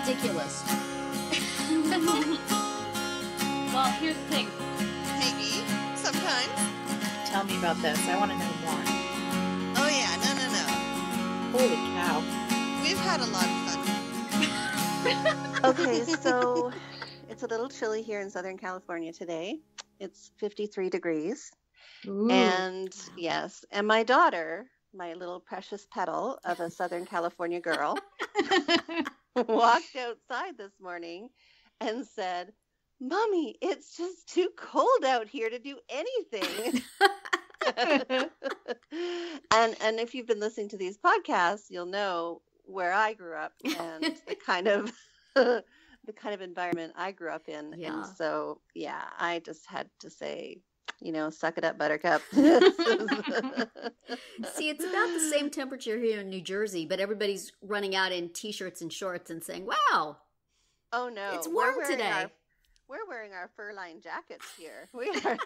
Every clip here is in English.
ridiculous. Well, here's the thing. Maybe. Sometimes. Tell me about this. I want to know more. Oh, yeah. No. Holy cow. We've had a lot of fun. Okay, so it's a little chilly here in Southern California today. It's 53 degrees. Ooh. And yes, and my daughter, my little precious petal of a Southern California girl, walked outside this morning and said, "Mommy, it's just too cold out here to do anything." and if you've been listening to these podcasts, you'll know where I grew up and the kind of environment I grew up in. Yeah. And so, yeah, I just had to say, suck it up, Buttercup. See, it's about the same temperature here in New Jersey, but everybody's running out in T-shirts and shorts and saying, wow. Oh, no. It's warm today. We're wearing our fur-lined jackets here. We are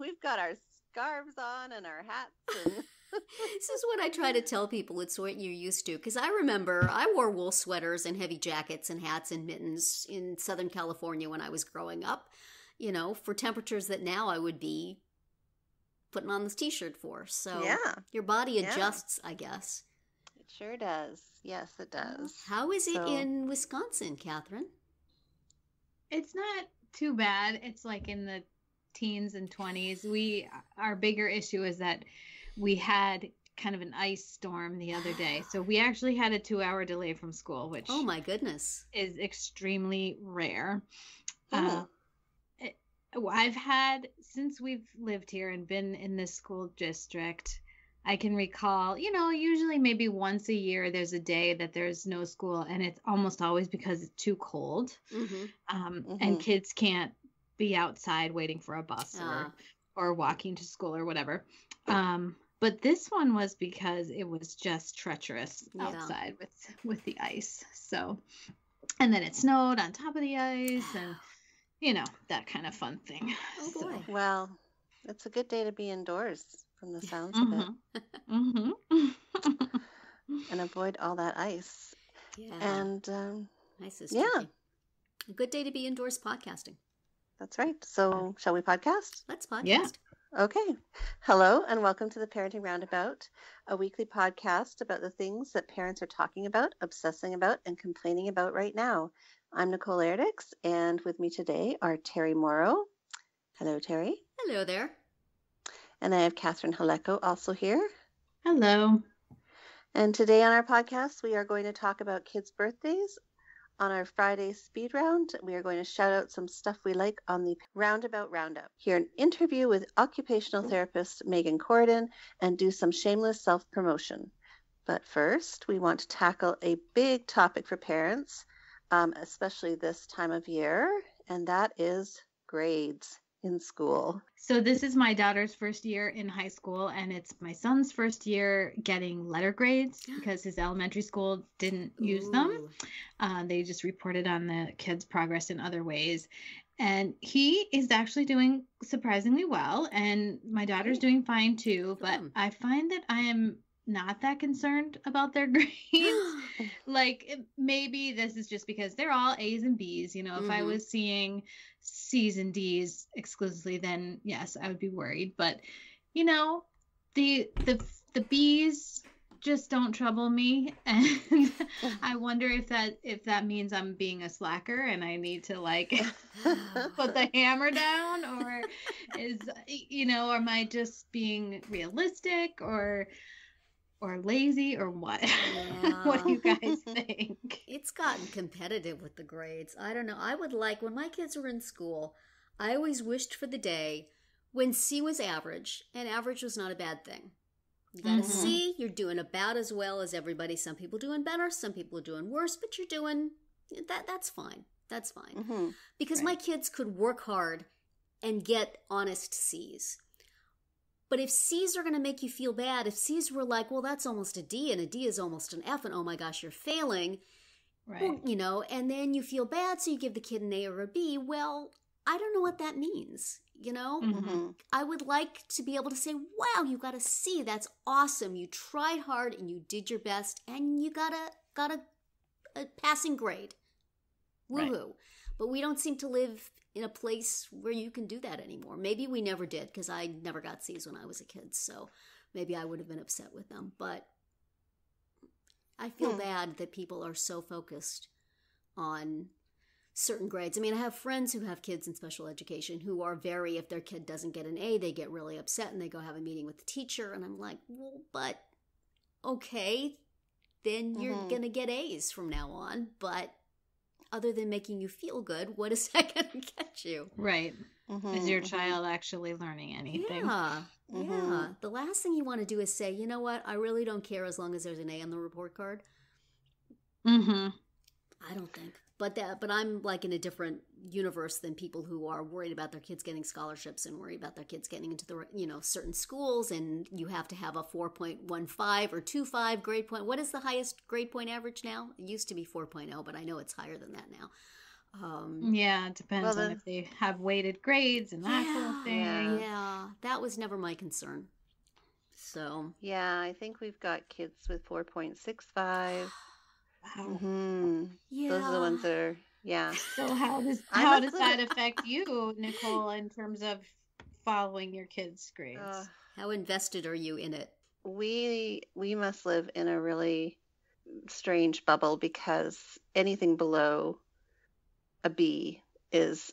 we've got our scarves on and our hats. And This is what I try to tell people. It's what you're used to. Because I remember I wore wool sweaters and heavy jackets and hats and mittens in Southern California when I was growing up, for temperatures that now I would be putting on this T-shirt for. So yeah, your body adjusts, I guess. it sure does. Yes, it does. How is it in Wisconsin, Catherine? It's not too bad. It's like in the teens and 20s. Our bigger issue is that we had kind of an ice storm the other day. So we actually had a 2-hour delay from school, which Oh my goodness. is extremely rare. Oh. I've had, since we've lived here and been in this school district, I can recall, usually maybe once a year there's a day that there's no school, and it's almost always because it's too cold. Mm-hmm. And kids can't be outside waiting for a bus or walking to school or whatever. But this one was because it was just treacherous outside with the ice. So, and then it snowed on top of the ice and, that kind of fun thing. Oh boy. So, Well, it's a good day to be indoors from the sounds of it. And avoid all that ice. Yeah. And Nice is yeah. tricky. A good day to be indoors podcasting. that's right. So shall we podcast? Let's podcast. Yeah. Okay. Hello and welcome to the Parenting Roundabout, a weekly podcast about the things that parents are talking about, obsessing about, and complaining about right now. I'm Nicole Erdix, and with me today are Terri Morrow. Hello, Terri. Hello there. And I have Catherine Haleko also here. hello. And today on our podcast, we are going to talk about kids' birthdays. On our Friday speed round, we are going to shout out some stuff we like on the Roundabout Roundup, hear an interview with occupational therapist Meghan Corridan, and do some shameless self-promotion. But first, we want to tackle a big topic for parents, especially this time of year, and that is grades in school. So this is my daughter's first year in high school, and it's my son's first year getting letter grades because his elementary school didn't use them. They just reported on the kids' progress in other ways. And he is actually doing surprisingly well, and my daughter's doing fine too, but I find that I am not that concerned about their grades. Maybe this is just because they're all A's and B's. If I was seeing C's and D's exclusively, then yes, I would be worried. But the B's just don't trouble me, and I wonder if that means I'm being a slacker and I need to put the hammer down, or am I just being realistic or lazy or what? Yeah. What do you guys think? It's gotten competitive with the grades. I don't know. I would when my kids were in school, I always wished for the day when C was average, and average was not a bad thing. You got a C, you're doing about as well as everybody. Some people doing better, some people are doing worse, but you're doing that's fine. That's fine. Because my kids could work hard and get honest C's. But if C's are going to make you feel bad, if C's were like, well, that's almost a D, and a D is almost an F, and oh my gosh, you're failing, right? Well, and then you feel bad, so you give the kid an A or a B. Well, I don't know what that means, I would like to be able to say, wow, you got a C. That's awesome. You tried hard, and you did your best, and you got a a passing grade. Woohoo. Right. But we don't seem to live in a place where you can do that anymore. Maybe we never did, because I never got C's when I was a kid, so maybe I would have been upset with them. But I feel bad that people are so focused on certain grades. I mean, I have friends who have kids in special education who are if their kid doesn't get an A, they get really upset and they go have a meeting with the teacher. And I'm like, well, but okay, then you're going to get A's from now on. But other than making you feel good, what is that going to get you? Right. Is your child actually learning anything? Yeah. The last thing you want to do is say, you know what, I really don't care as long as there's an A on the report card. I don't think. But I'm like in a different universe than people who are worried about their kids getting scholarships and worried about their kids getting into the, certain schools, and you have to have a 4.15 or 2.5 grade point. What is the highest grade point average now? It used to be 4.0, but I know it's higher than that now. Yeah, it depends on if they have weighted grades and that sort of thing. Yeah, that was never my concern. So yeah, I think we've got kids with 4.65. Wow. Yeah. Those are the ones that are, So how does that affect you, Nicole, in terms of following your kids' grades? How invested are you in it? We must live in a really strange bubble, because anything below a B is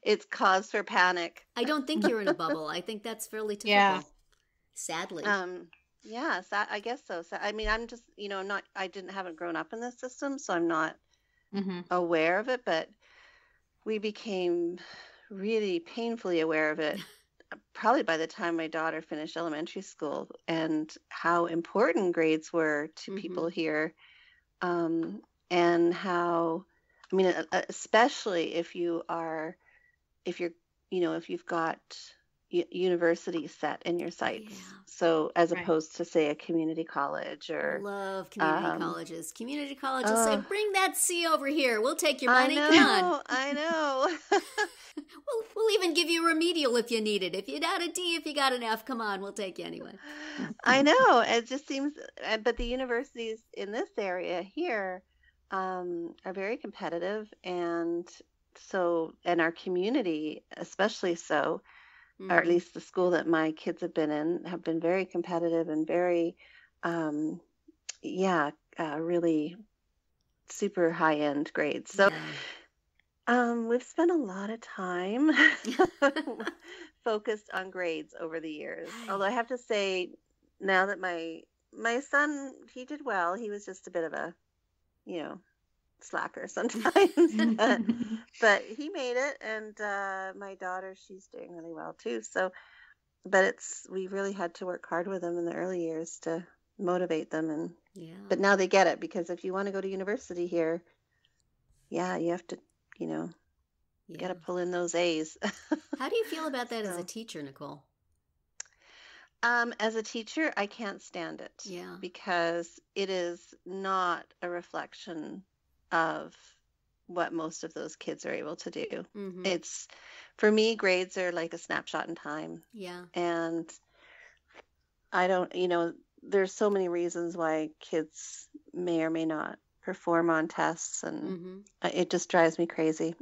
it's cause for panic. I don't think you're in a bubble. I think that's fairly typical. Yeah. Sadly. Yeah, I guess so. So I mean, I'm just, haven't grown up in this system, so I'm not aware of it, but we became really painfully aware of it probably by the time my daughter finished elementary school, and how important grades were to people here, and how, I mean, especially if you've got university set in your sights. Yeah. So as opposed to, say, a community college or... Love community colleges. Community colleges say, bring that C over here. We'll take your money. Come on. I know. We'll even give you remedial if you need it. If you got a D, if you got an F, come on, we'll take you anyway. I know. It just seems... But the universities in this area here are very competitive, and our community especially so, or at least the school that my kids have been in, have been very competitive and very, really super high-end grades. So we've spent a lot of time focused on grades over the years. Although I have to say, now that my son, he did well. He was just a bit of a, slacker sometimes, but he made it, and my daughter, she's doing really well too. So, but we really had to work hard with them in the early years to motivate them, and but now they get it, because if you want to go to university here, you have to, you got to pull in those A's. How do you feel about that as a teacher, Nicole? As a teacher, I can't stand it. Yeah, because it is not a reflection of what most of those kids are able to do. It's, for me, grades are like a snapshot in time. Yeah. And I don't, there's so many reasons why kids may or may not perform on tests, and it just drives me crazy.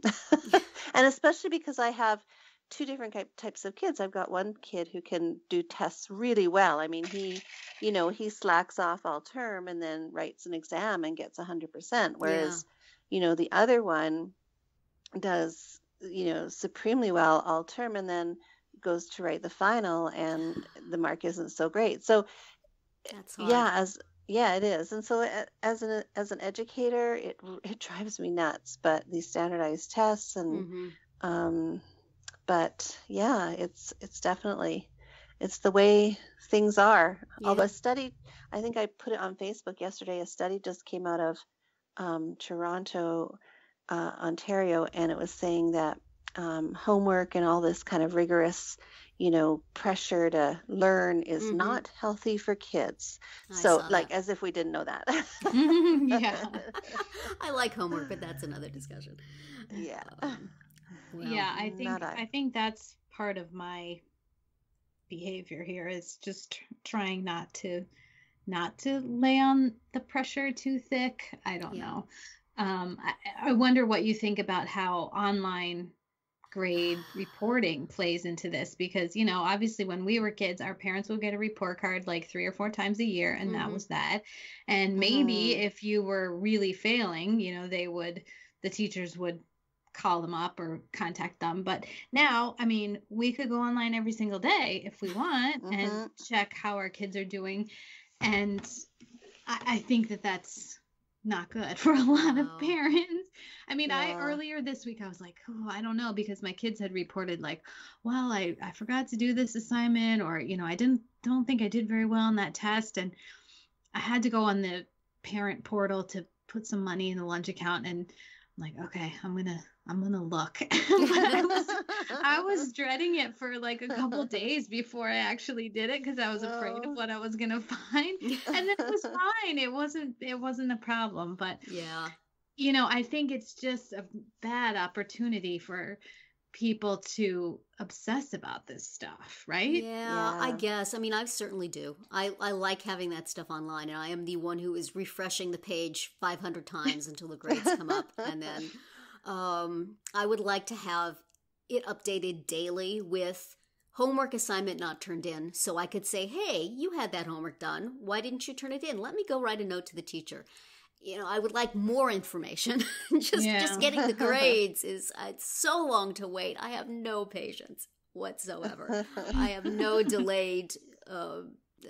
And especially because I have two different types of kids. I've got one kid who can do tests really well. I mean, he slacks off all term and then writes an exam and gets 100%. Whereas, the other one does, supremely well all term and then goes to write the final, and the mark isn't so great. So that's hard. It is. And so as an educator, it drives me nuts. But these standardized tests and, but yeah, it's definitely, it's the way things are. Yeah. Although a study, I think I put it on Facebook yesterday, a study just came out of Toronto, Ontario, and it was saying that homework and all this kind of rigorous, pressure to learn is not healthy for kids. So like, as if we didn't know that. Yeah. I like homework, but that's another discussion. Yeah. Well, yeah, I think that's part of my behavior here, is just trying not to not to lay on the pressure too thick. I don't know. I wonder what you think about how online grade reporting plays into this, because, you know, obviously when we were kids, our parents would get a report card like 3 or 4 times a year, and that was that. And maybe if you were really failing, you know, the teachers would call them up or contact them. But now, I mean, we could go online every single day if we want and check how our kids are doing. And I think that that's not good for a lot of parents. I mean, earlier this week, I was like, oh, I don't know, because my kids had reported like, well, I forgot to do this assignment, or, you know, I don't think I did very well on that test. And I had to go on the parent portal to put some money in the lunch account. And I'm like, okay, I'm gonna look. I was dreading it for like a couple days before I actually did it, because I was afraid of what I was gonna find. And then it was fine. It wasn't a problem. But you know, I think it's just a bad opportunity for people to obsess about this stuff, right? Yeah, I guess. I mean, I certainly do. I like having that stuff online, and I am the one who is refreshing the page 500 times until the grades come up. And then I would like to have it updated daily with homework assignment not turned in, so I could say, hey, you had that homework done. Why didn't you turn it in? Let me go write a note to the teacher. You know, I would like more information. Just getting the grades it's so long to wait. I have no patience whatsoever. I have no delayed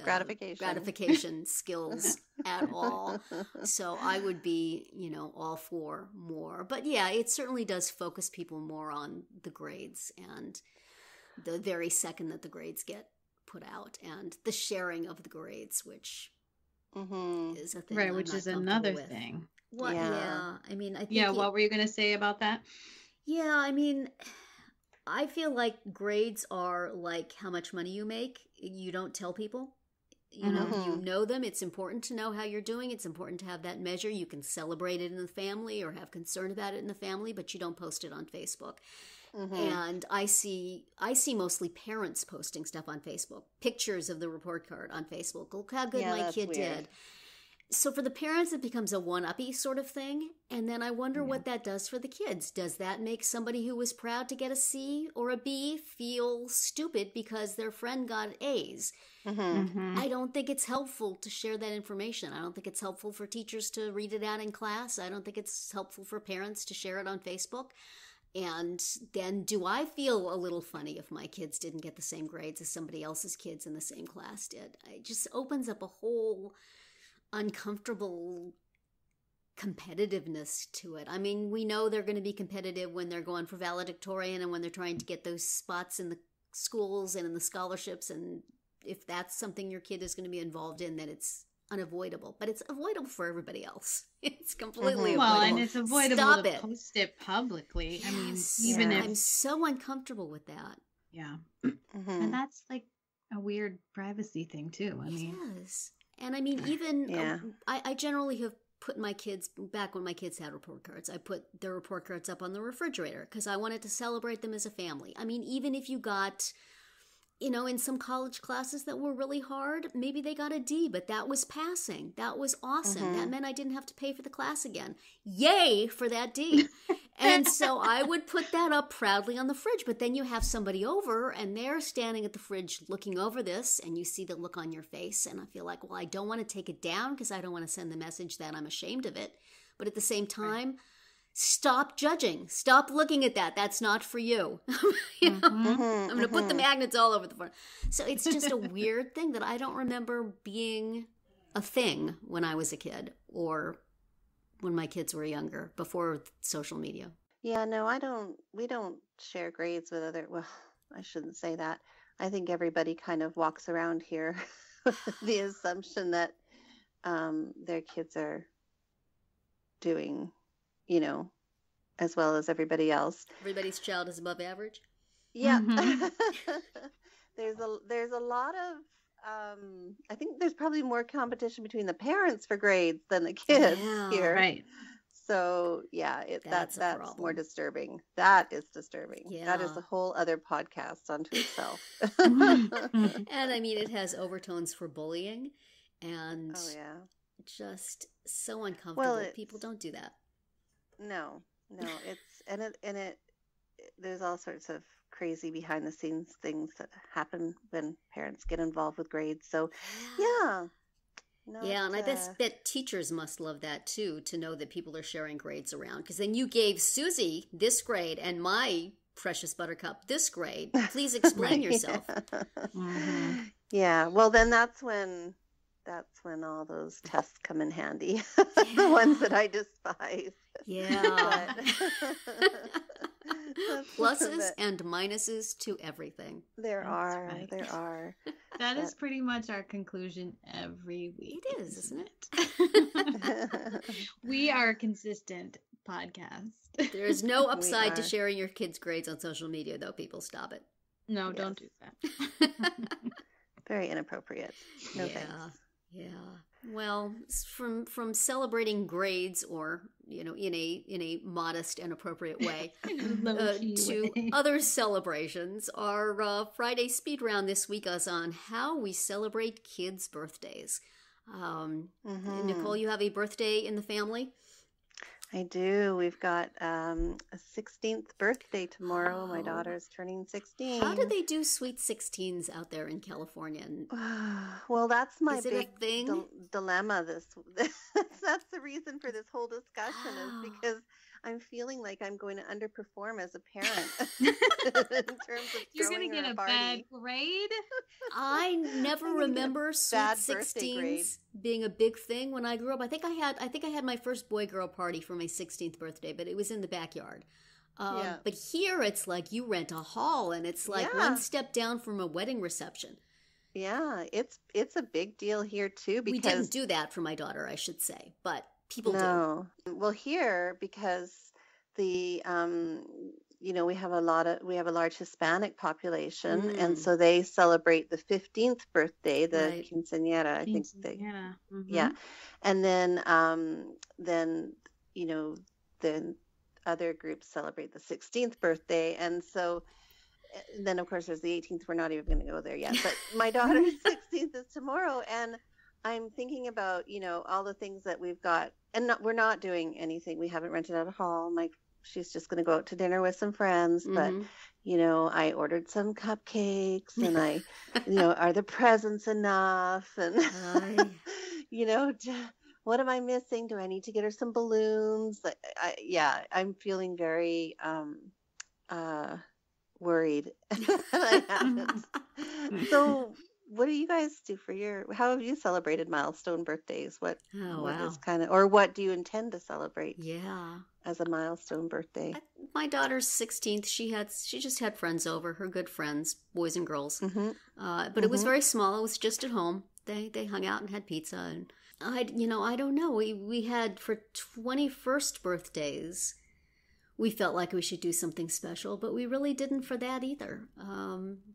gratification skills at all. So I would be, you know, all for more. But yeah, it certainly does focus people more on the grades, and the very second that the grades get put out, and the sharing of the grades, which is a thing, right? Which is another thing. What? Yeah. I mean, I think. Yeah. What were you going to say about that? Yeah. I mean, I feel like grades are like how much money you make. You don't tell people. You know them. It's important to know how you're doing. It's important to have that measure. You can celebrate it in the family or have concern about it in the family, but you don't post it on Facebook. And I see mostly parents posting stuff on Facebook, pictures of the report card on Facebook. Look how good my kid did. So for the parents, it becomes a one-uppy sort of thing. And then I wonder what that does for the kids. Does that make somebody who was proud to get a C or a B feel stupid because their friend got A's? I don't think it's helpful to share that information. I don't think it's helpful for teachers to read it out in class. I don't think it's helpful for parents to share it on Facebook. And then do I feel a little funny if my kids didn't get the same grades as somebody else's kids in the same class did? It just opens up a whole uncomfortable competitiveness to it. I mean, we know they're going to be competitive when they're going for valedictorian and when they're trying to get those spots in the schools and in the scholarships. And if that's something your kid is going to be involved in, then it's unavoidable. But it's avoidable for everybody else. It's completely avoidable. Well, and it's avoidable to post it publicly. Yes. I mean, even if I'm so uncomfortable with that. Yeah. And that's like a weird privacy thing too. I mean, yes. And I mean, even I generally have put my kids, back when my kids had report cards, I put their report cards up on the refrigerator because I wanted to celebrate them as a family. I mean, even if you got, you know, in some college classes that were really hard, maybe they got a D, but that was passing. That was awesome. That meant I didn't have to pay for the class again. Yay for that D. And so I would put that up proudly on the fridge. But then you have somebody over and they're standing at the fridge looking over this, and you see the look on your face. And I feel like, well, I don't want to take it down because I don't want to send the message that I'm ashamed of it. But at the same time, stop judging. Stop looking at that. That's not for you. I'm going to put the magnets all over the front. So it's just a weird thing that I don't remember being a thing when I was a kid or when my kids were younger, before social media. Yeah, no, we don't share grades with well, I shouldn't say that. I think everybody kind of walks around here with the assumption that their kids are doing, you know, as well as everybody else. Everybody's child is above average. Yeah. There's a lot of I think there's probably more competition between the parents for grades than the kids here. Right. So yeah, that's more disturbing. That is disturbing. Yeah. That is a whole other podcast unto itself. And I mean, it has overtones for bullying. And Oh yeah. just so uncomfortable. Well, People don't do that. No, it's there's all sorts of crazy behind the scenes things that happen when parents get involved with grades. So yeah. Yeah, and I bet teachers must love that too, to know that people are sharing grades around. Because then you gave Susie this grade and my precious buttercup this grade. Please explain yourself. Mm-hmm. Yeah, well then that's when all those tests come in handy. The ones that I despise. Yeah. Pluses and minuses to everything. There That's are. right. There are. That is pretty much our conclusion every week. It is, isn't it? We are a consistent podcast. There is no upside to sharing your kids' grades on social media, though. People, stop it. No, Yes. don't do that. Very inappropriate. No thanks. Yeah. Well, from celebrating grades, or in a modest and appropriate way, to other celebrations. Our Friday speed round this week is on how we celebrate kids' birthdays. Nicole, you have a birthday in the family? I do. We've got a 16th birthday tomorrow. My daughter's turning 16. How do they do sweet 16s out there in California? Well, that's my Is it big a thing? dilemma. That's the reason for this whole discussion, is because I'm feeling like I'm going to underperform as a parent in terms of You're going to get a bad grade? I never remember sweet bad birthday grade. 16s being a big thing when I grew up. I think I had my first boy-girl party for my 16th birthday, but it was in the backyard. But here it's like you rent a hall, and it's like one step down from a wedding reception. Yeah, it's a big deal here too, because we didn't do that for my daughter, I should say, but people do. Well, here, because the we have a large Hispanic population, and so they celebrate the 15th birthday, the quinceañera, I think yeah, and then then other groups celebrate the 16th birthday, and so then of course there's the 18th. We're not even going to go there yet, but my daughter's 16th is tomorrow, and I'm thinking about all the things that we've got, and we're not doing anything. We haven't rented out a hall. She's just going to go out to dinner with some friends, but I ordered some cupcakes, and I are the presents enough, and what am I missing? Do I need to get her some balloons? I'm feeling very worried that I haven't. So what do you guys do how have you celebrated milestone birthdays? What is what do you intend to celebrate? Yeah. As a milestone birthday. My daughter's 16th. She just had friends over, her good friends, boys and girls. But it was very small. It was just at home. They hung out and had pizza, and I don't know. We had for 21st birthdays, we felt like we should do something special, but we really didn't for that either.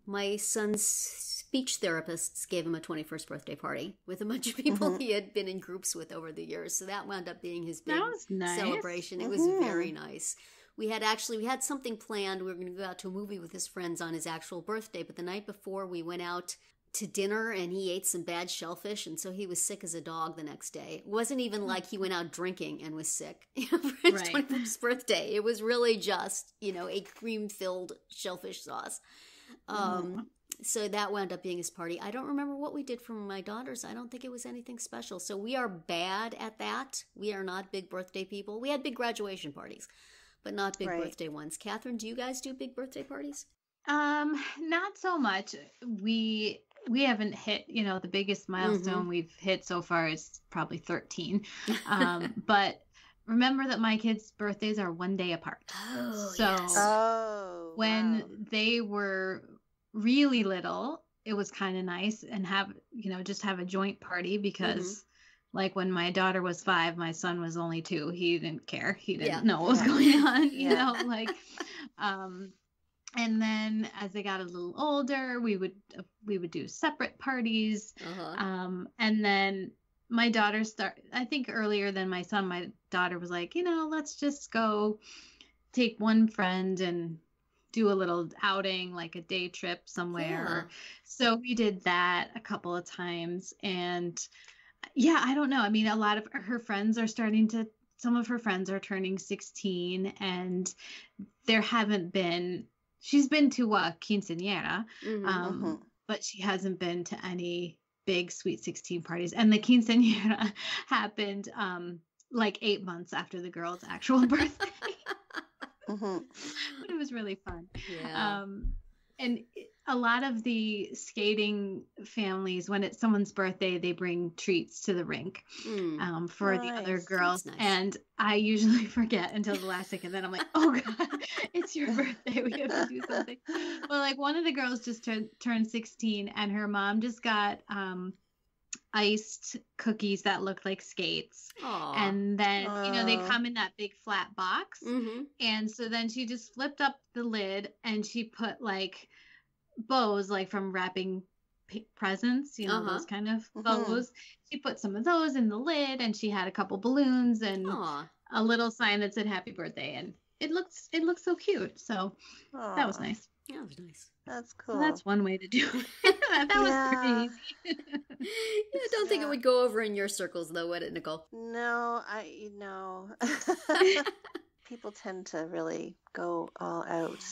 My son's speech therapists gave him a 21st birthday party with a bunch of people he had been in groups with over the years. So that wound up being his big celebration. It was very nice. We had something planned. We were going to go out to a movie with his friends on his actual birthday, but the night before we went out to dinner, and he ate some bad shellfish, and so he was sick as a dog the next day. It wasn't even like he went out drinking and was sick for his 21st birthday. It was really just, a cream-filled shellfish sauce. So that wound up being his party. I don't remember what we did for my daughters. I don't think it was anything special. So we are bad at that. We are not big birthday people. We had big graduation parties, but not big birthday ones. Catherine, do you guys do big birthday parties? Not so much. We haven't hit, the biggest milestone we've hit so far is probably 13. But remember that my kids' birthdays are one day apart. When they were really little, it was kind of nice and just have a joint party, because like when my daughter was 5, my son was only 2. He didn't care. He didn't know what was going on, and then as they got a little older, we would do separate parties. And then my daughter I think earlier than my son, my daughter was like, let's just go take one friend and do a little outing, like a day trip somewhere. Yeah. So we did that a couple of times. And yeah, I don't know. I mean, a lot of her friends are some of her friends are turning 16, and she's been to a quinceañera, but she hasn't been to any big Sweet 16 parties. And the quinceañera happened like 8 months after the girl's actual birthday. But it was really fun. Yeah. And a lot of the skating families, when it's someone's birthday, they bring treats to the rink for the other girls. Nice. And I usually forget until the last second. Then I'm like, oh God, it's your birthday. We have to do something. Well, like one of the girls just turned 16, and her mom just got iced cookies that looked like skates. Aww. And then they come in that big flat box, and so then she just flipped up the lid and she put like bows, like from wrapping presents, those kind of bows. She put some of those in the lid, and she had a couple balloons and a little sign that said happy birthday, and it looked so cute. So that was nice. Yeah, that was nice. That's cool. So that's one way to do it. that was pretty easy. I don't think it would go over in your circles, though, would it, Nicole? No, people tend to really go all out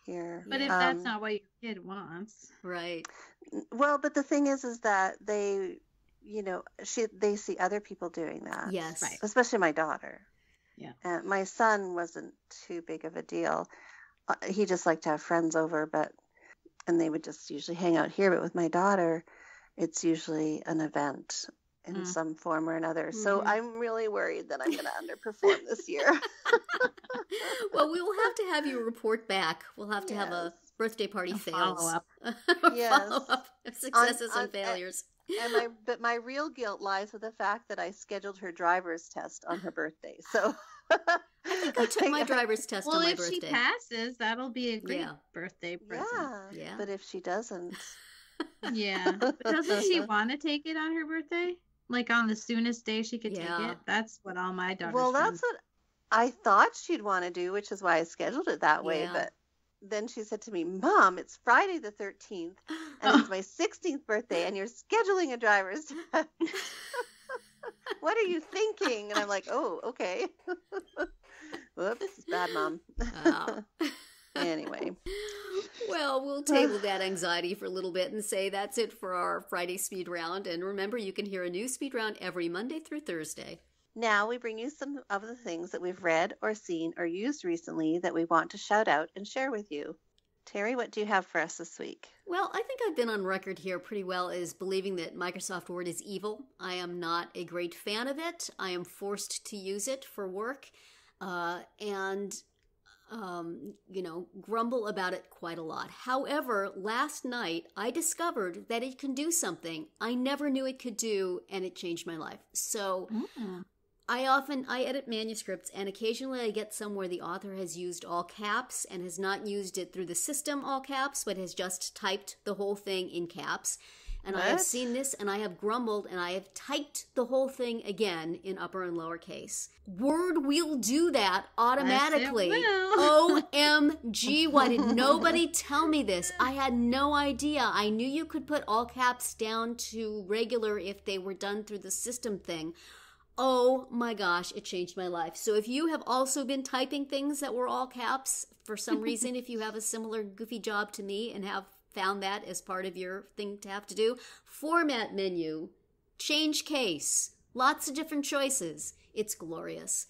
here. But if that's not what your kid wants, right? Well, but the thing is that they, they see other people doing that. Yes, right. Especially my daughter. Yeah. And my son wasn't too big of a deal. He just liked to have friends over, and they would just usually hang out here. But with my daughter, it's usually an event in some form or another. So I'm really worried that I'm going to underperform this year. Well, we will have to have you report back. We'll have to have a birthday party fails. Follow-up. Follow-up of successes and failures. But my real guilt lies with the fact that I scheduled her driver's test on her birthday. So I think I took my driver's test on my birthday. Well, if she passes, that'll be a great birthday present. Yeah. But if she doesn't. Yeah. But doesn't she want to take it on her birthday? Like on the soonest day she could take it? That's what all my daughters do. That's what I thought she'd want to do, which is why I scheduled it that way. But then she said to me, Mom, it's Friday the 13th, and it's my 16th birthday, and you're scheduling a driver's test. What are you thinking? And I'm like, oh, okay. Whoops, bad mom. Anyway. Well, we'll table that anxiety for a little bit and say that's it for our Friday speed round. And remember, you can hear a new speed round every Monday through Thursday. Now we bring you some of the things that we've read or seen or used recently that we want to shout out and share with you. Terry, what do you have for us this week? Well, I think I've been on record here pretty well as believing that Microsoft Word is evil. I am not a great fan of it. I am forced to use it for work and grumble about it quite a lot. However, last night I discovered that it can do something I never knew it could do, and it changed my life. So I edit manuscripts, and occasionally I get some where the author has used all caps and has not used it through the system all caps, but has just typed the whole thing in caps. And I have seen this, and I have grumbled, and I have typed the whole thing again in upper and lowercase. Word will do that automatically. OMG, why did nobody tell me this? I had no idea. I knew you could put all caps down to regular if they were done through the system thing. Oh my gosh, it changed my life. So if you have also been typing things that were all caps for some reason, if you have a similar goofy job to me and have found that as part of your thing to have to do, format menu, change case, lots of different choices. It's glorious.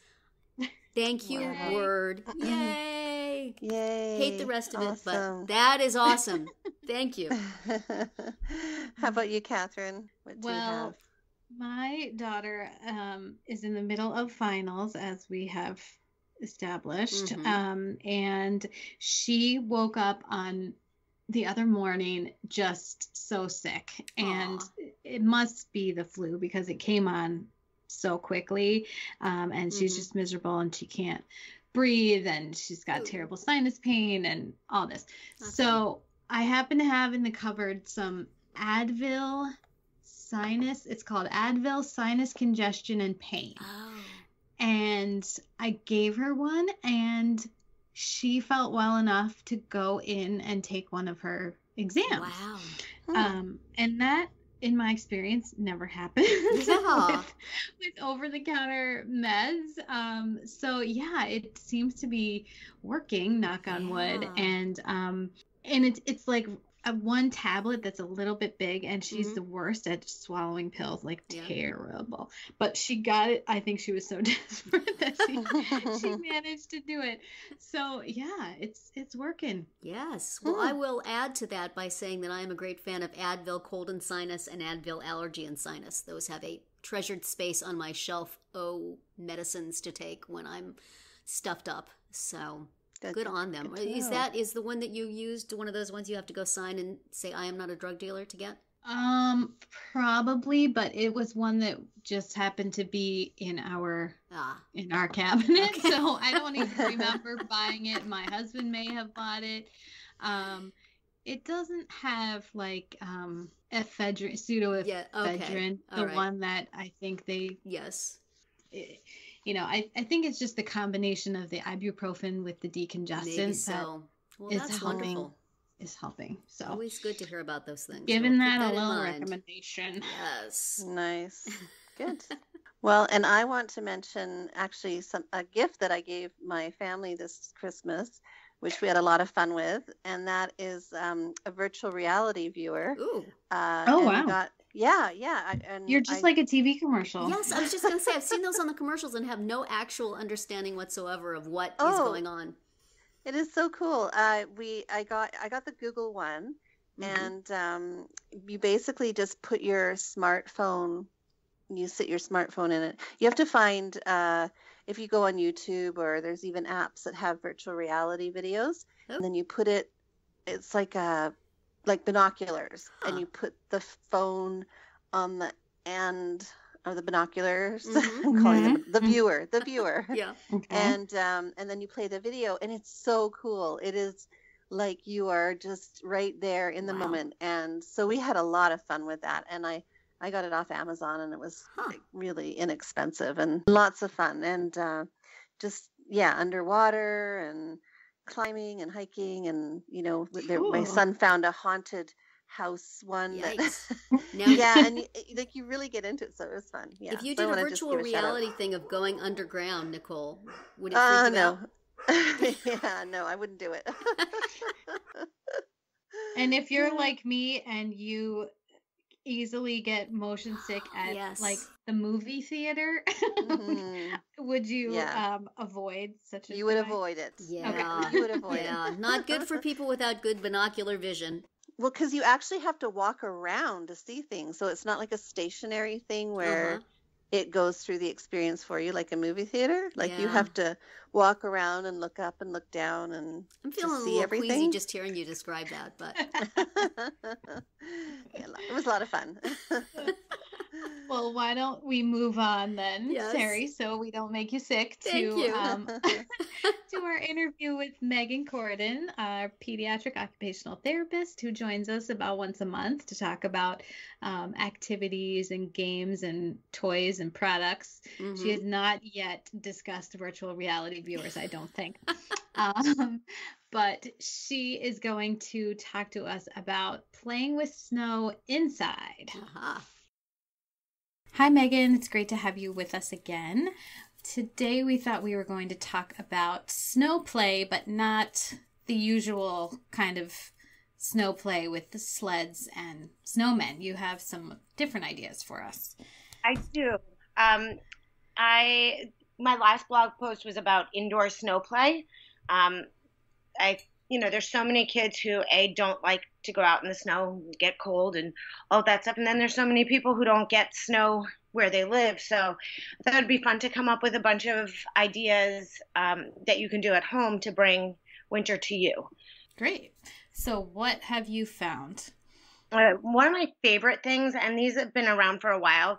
Thank you, Word. Yay. Yay. Hate the rest of it, but that is awesome. Thank you. How about you, Catherine? What do you have? My daughter is in the middle of finals, as we have established, and she woke up on the other morning just so sick, and it must be the flu because it came on so quickly, and she's just miserable, and she can't breathe, and she's got terrible sinus pain and all this. So I happen to have in the cupboard some Advil sinus. It's called Advil Sinus Congestion and Pain. And I gave her one, and she felt well enough to go in and take one of her exams. Wow. And that, in my experience, never happens Yeah. with over-the-counter meds. So yeah, it seems to be working, knock on wood. And it's like one tablet that's a little bit big, and she's the worst at swallowing pills, like terrible. But she got it. I think she was so desperate that she managed to do it. So yeah, it's working. Yes. Well, I will add to that by saying that I am a great fan of Advil Cold and Sinus and Advil Allergy and Sinus. Those have a treasured space on my shelf. Medicines to take when I'm stuffed up. So good on them. Is the one that you used one of those ones you have to go sign and say I am not a drug dealer to get? Probably, but it was one that just happened to be in our cabinet. Okay. So I don't even remember buying it. My husband may have bought it. It doesn't have like ephedrine, pseudoephedrine, one that I think they I think it's just the combination of the ibuprofen with the decongestant. Maybe so. Well, that's wonderful. Is helping. So always good to hear about those things. Given that a little recommendation. Yes. Nice. Good. Well, and I want to mention actually a gift that I gave my family this Christmas, which we had a lot of fun with, and that is a virtual reality viewer. Ooh. Wow. And you're just like a TV commercial. Yes, I was just going to say, I've seen those on the commercials and have no actual understanding whatsoever of what is going on. It is so cool. I got the Google one, and you basically just put your smartphone. You sit your smartphone in it. You have to find if you go on YouTube, or there's even apps that have virtual reality videos, and then you put it. It's like binoculars, and you put the phone on the end of the binoculars. I'm calling them the viewer. Yeah. Okay. And then you play the video, and it's so cool. It is like you are just right there in the moment. And so we had a lot of fun with that. And I got it off Amazon, and it was like really inexpensive and lots of fun. And underwater and climbing and hiking, and my son found a haunted house one. And you really get into it, so it was fun. Yeah. If you did a virtual reality thing of going underground, Nicole, would it freak you out? No, I wouldn't do it. And if you're like me and you easily get motion sick at like the movie theater, would you avoid such a You would avoid it. Yeah. Okay. You would avoid it. Not good for people without good binocular vision. Well, because you actually have to walk around to see things. So it's not like a stationary thing where it goes through the experience for you like a movie theater. Like you have to walk around and look up and look down and I'm feeling to a see little everything. queasy just hearing you describe that, but it was a lot of fun. Well, why don't we move on then, Terri, so we don't make you sick, to our interview with Meghan Corridan, our pediatric occupational therapist, who joins us about once a month to talk about activities and games and toys and products. She has not yet discussed virtual reality viewers, I don't think. But she is going to talk to us about playing with snow inside. Hi, Meghan. It's great to have you with us again. Today, we thought we were going to talk about snow play, but not the usual kind of snow play with the sleds and snowmen. You have some different ideas for us. I do. My last blog post was about indoor snow play. There's so many kids who don't like to go out in the snow, get cold and all that stuff. And then there's so many people who don't get snow where they live. So I thought it would be fun to come up with a bunch of ideas that you can do at home to bring winter to you. Great. So what have you found? One of my favorite things, and these have been around for a while,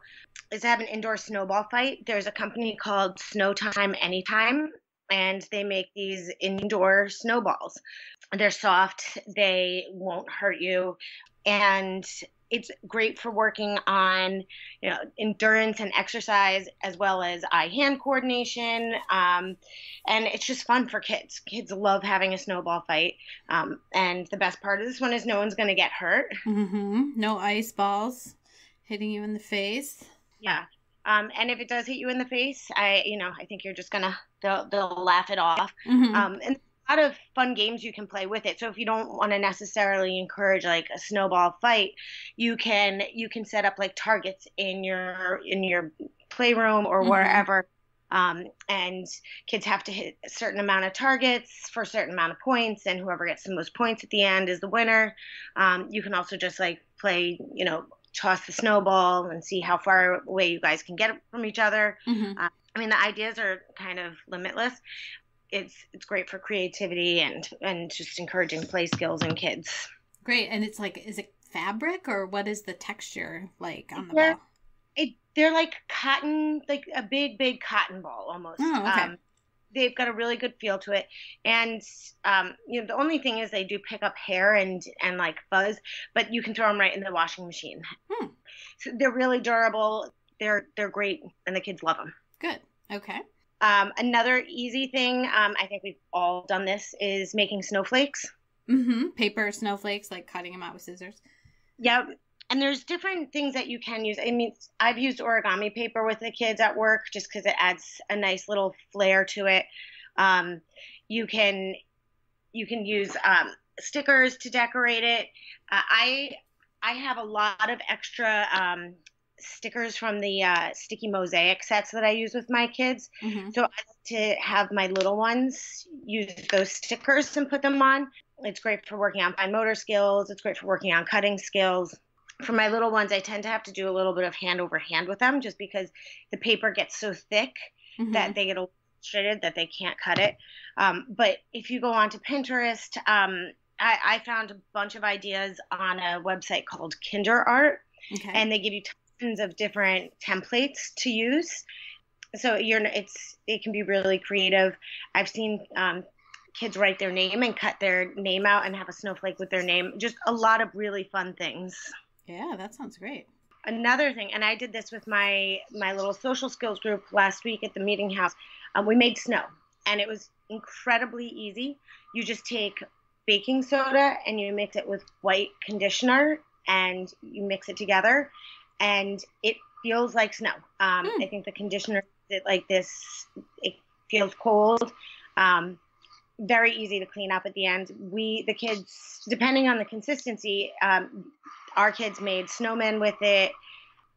is to have an indoor snowball fight. There's a company called Snow Time Anytime, and they make these indoor snowballs. They're soft, they won't hurt you, and It's great for working on, endurance and exercise, as well as eye-hand coordination. And it's just fun for kids. Kids love having a snowball fight. And the best part of this one is no one's going to get hurt. No ice balls hitting you in the face. Yeah. And if it does hit you in the face, I think you're just they'll laugh it off. And a lot of fun games you can play with it. So if you don't want to necessarily encourage like a snowball fight, you can set up like targets in your playroom or wherever. And kids have to hit a certain amount of targets for a certain amount of points, and whoever gets the most points at the end is the winner. You can also just like play, toss the snowball and see how far away you guys can get from each other. I mean, the ideas are kind of limitless. It's great for creativity and just encouraging play skills in kids. Great. And it's like, is it fabric, or what is the texture like on the ball? They're like cotton, like a big cotton ball almost. Oh, okay. They've got a really good feel to it. And, the only thing is they do pick up hair and like fuzz, but you can throw them right in the washing machine. So they're really durable. They're great, and the kids love them. Good. Okay. Another easy thing, I think we've all done this, is making snowflakes. Paper snowflakes, like cutting them out with scissors. Yep. And there's different things that you can use. I mean, I've used origami paper with the kids at work just because it adds a nice little flair to it. You can use stickers to decorate it. I have a lot of extra stickers from the sticky mosaic sets that I use with my kids. So I like to have my little ones use those stickers and put them on. It's great for working on fine motor skills. It's great for working on cutting skills. For my little ones, I tend to have to do a little bit of hand over hand with them just because the paper gets so thick that they get illustrated that they can't cut it. But if you go onto Pinterest, I found a bunch of ideas on a website called Kinder Art, and they give you tons of different templates to use. So it can be really creative. I've seen kids write their name and cut their name out and have a snowflake with their name. Just a lot of really fun things. Yeah, that sounds great. Another thing, and I did this with my little social skills group last week at the meeting house, we made snow, and it was incredibly easy. You just take baking soda and you mix it with white conditioner and you mix it together, and it feels like snow. I think the conditioner is like this, it feels cold. Very easy to clean up at the end. The kids, depending on the consistency, our kids made snowmen with it.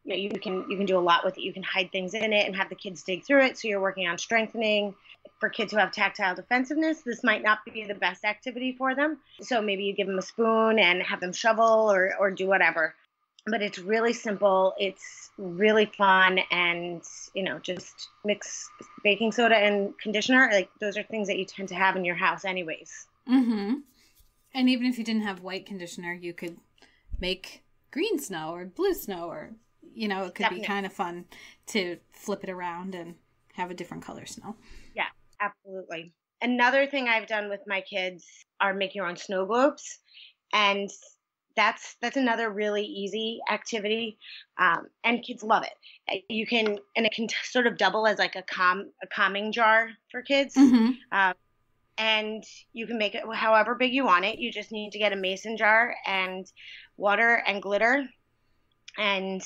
You can do a lot with it. You can hide things in it and have the kids dig through it. So you're working on strengthening. For kids who have tactile defensiveness, this might not be the best activity for them. So maybe you give them a spoon and have them shovel or do whatever. But it's really simple. It's really fun, and just mix baking soda and conditioner. Like those are things that you tend to have in your house, anyways. And even if you didn't have white conditioner, you could make green snow or blue snow, or it could be kind of fun to flip it around and have a different color snow. Yeah, absolutely. Another thing I've done with my kids are make your own snow globes, and that's another really easy activity, and kids love it. It can sort of double as like a calming jar for kids. And you can make it however big you want it. You just need to get a mason jar and water and glitter. And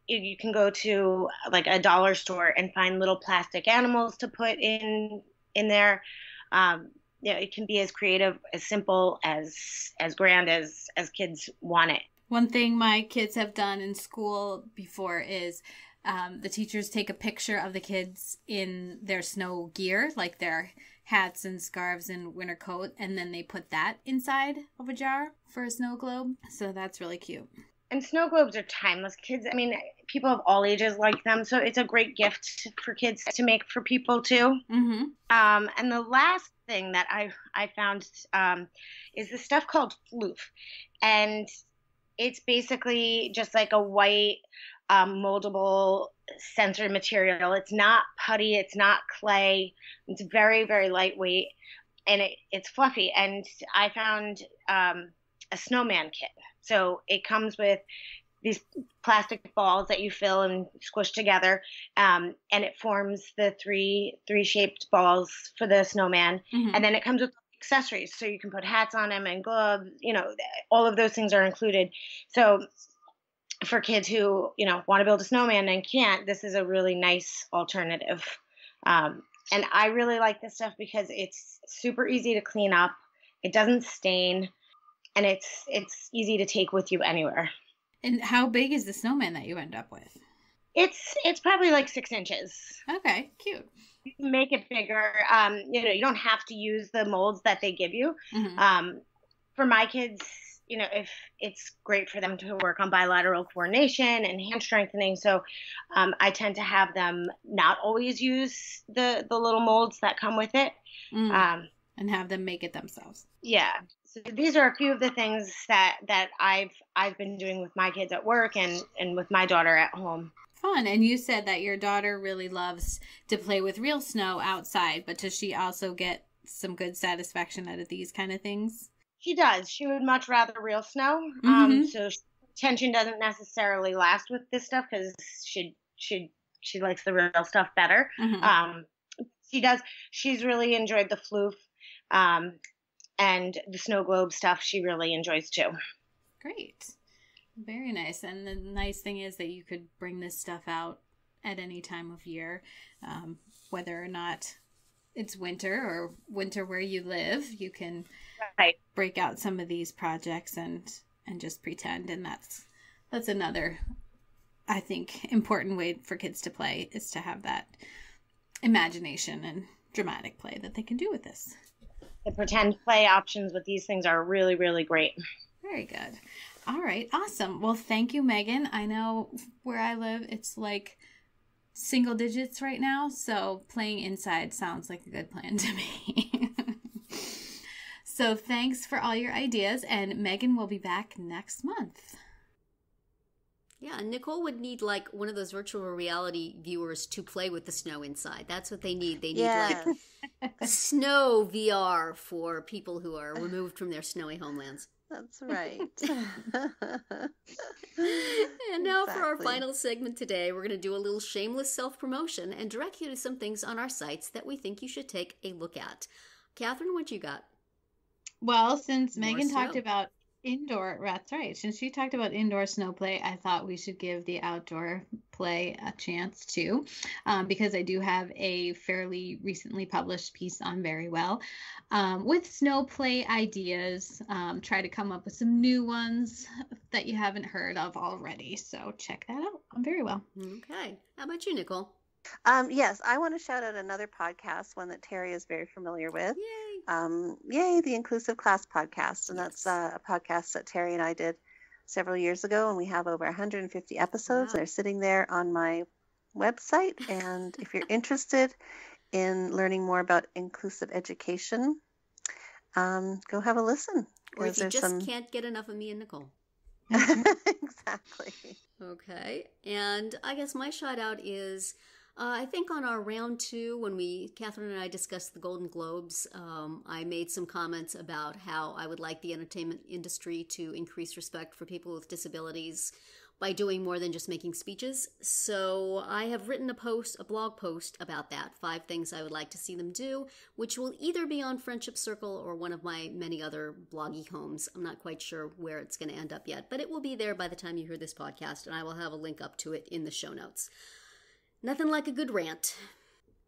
you can go to like a dollar store and find little plastic animals to put in there. It can be as creative, as simple, as grand as kids want it. One thing my kids have done in school before is the teachers take a picture of the kids in their snow gear, like their hats and scarves and winter coat, and then they put that inside of a jar for a snow globe. So that's really cute. And snow globes are timeless. Kids, I mean, people of all ages like them, so it's a great gift for kids to make for people too. And the last thing that I found is this stuff called floof, and it's basically just like a white moldable sensory material. It's not putty, it's not clay. It's very, very lightweight, and it's fluffy. And I found a snowman kit. So it comes with these plastic balls that you fill and squish together, and it forms the three shaped balls for the snowman. Mm-hmm. And then it comes with accessories, so you can put hats on him and gloves. All of those things are included. So for kids who want to build a snowman and can't, this is a really nice alternative. And I really like this stuff because it's super easy to clean up. It doesn't stain, and it's easy to take with you anywhere. And how big is the snowman that you end up with? It's probably like 6 inches. Okay, cute. You can make it bigger. You don't have to use the molds that they give you. Mm-hmm. For my kids, if it's great for them to work on bilateral coordination and hand strengthening. So I tend to have them not always use the little molds that come with it. And have them make it themselves. Yeah. So these are a few of the things that I've been doing with my kids at work and with my daughter at home. Fun. And you said that your daughter really loves to play with real snow outside, but does she also get some good satisfaction out of these kind of things? She does. She would much rather real snow. Mm-hmm. So tension doesn't necessarily last with this stuff because she likes the real stuff better. Mm-hmm. She does. She's really enjoyed the floof. And the snow globe stuff she really enjoys too. Great. Very nice. And the nice thing is that you could bring this stuff out at any time of year, whether or not it's winter or winter where you live. You can break out some of these projects and just pretend. And that's another, I think, important way for kids to play, is to have that imagination and dramatic play that they can do with this. The pretend play options with these things are really, really great. Very good. All right. Awesome. Well, thank you, Megan. I know where I live, it's like single digits right now. So playing inside sounds like a good plan to me. So thanks for all your ideas. And Megan will be back next month. Yeah, Nicole would need like one of those virtual reality viewers to play with the snow inside. That's what they need. They need like snow VR for people who are removed from their snowy homelands. That's right. And now for our final segment today, we're going to do a little shameless self-promotion and direct you to some things on our sites that we think you should take a look at. Catherine, what you got? Well, since More Megan snow. talked about that's right. Since she talked about indoor snow play, I thought we should give the outdoor play a chance too, because I do have a fairly recently published piece on VeryWell with snow play ideas. Try to come up with some new ones that you haven't heard of already. So check that out on VeryWell. Okay. How about you, Nicole? Yes, I want to shout out another podcast, one that Terri is very familiar with. Yay! The Inclusive Class Podcast. And that's a podcast that Terri and I did several years ago, and we have over 150 episodes. Wow. They're sitting there on my website. And if you're interested in learning more about inclusive education, go have a listen. Or if you just can't get enough of me and Nicole. Exactly. Okay. And I guess my shout out is, I think on our round 2, when Catherine and I discussed the Golden Globes, I made some comments about how I would like the entertainment industry to increase respect for people with disabilities by doing more than just making speeches. So I have written a blog post about that, 5 things I would like to see them do, which will either be on Friendship Circle or one of my many other bloggy homes. I'm not quite sure where it's going to end up yet, but it will be there by the time you hear this podcast, and I will have a link up to it in the show notes. Nothing like a good rant.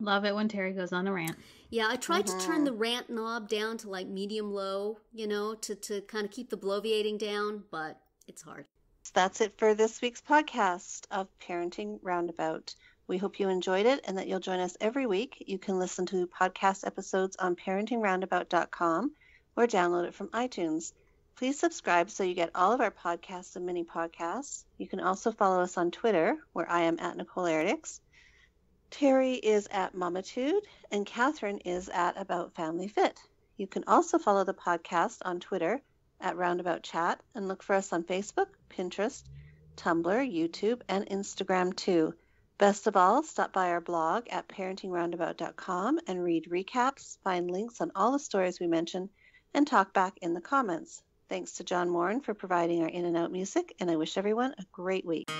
Love it when Terri goes on a rant. Yeah, I tried to turn the rant knob down to like medium-low, to kind of keep the bloviating down, but it's hard. That's it for this week's podcast of Parenting Roundabout. We hope you enjoyed it and that you'll join us every week. You can listen to podcast episodes on parentingroundabout.com or download it from iTunes. Please subscribe so you get all of our podcasts and mini podcasts. You can also follow us on Twitter, where I am at Nicole Erdix. Terri is at Momitude, and Catherine is at About Family Fit. You can also follow the podcast on Twitter at Roundabout Chat, and look for us on Facebook, Pinterest, Tumblr, YouTube, and Instagram too. Best of all, stop by our blog at parentingroundabout.com and read recaps, find links on all the stories we mention, and talk back in the comments. Thanks to John Moran for providing our in and out music, and I wish everyone a great week.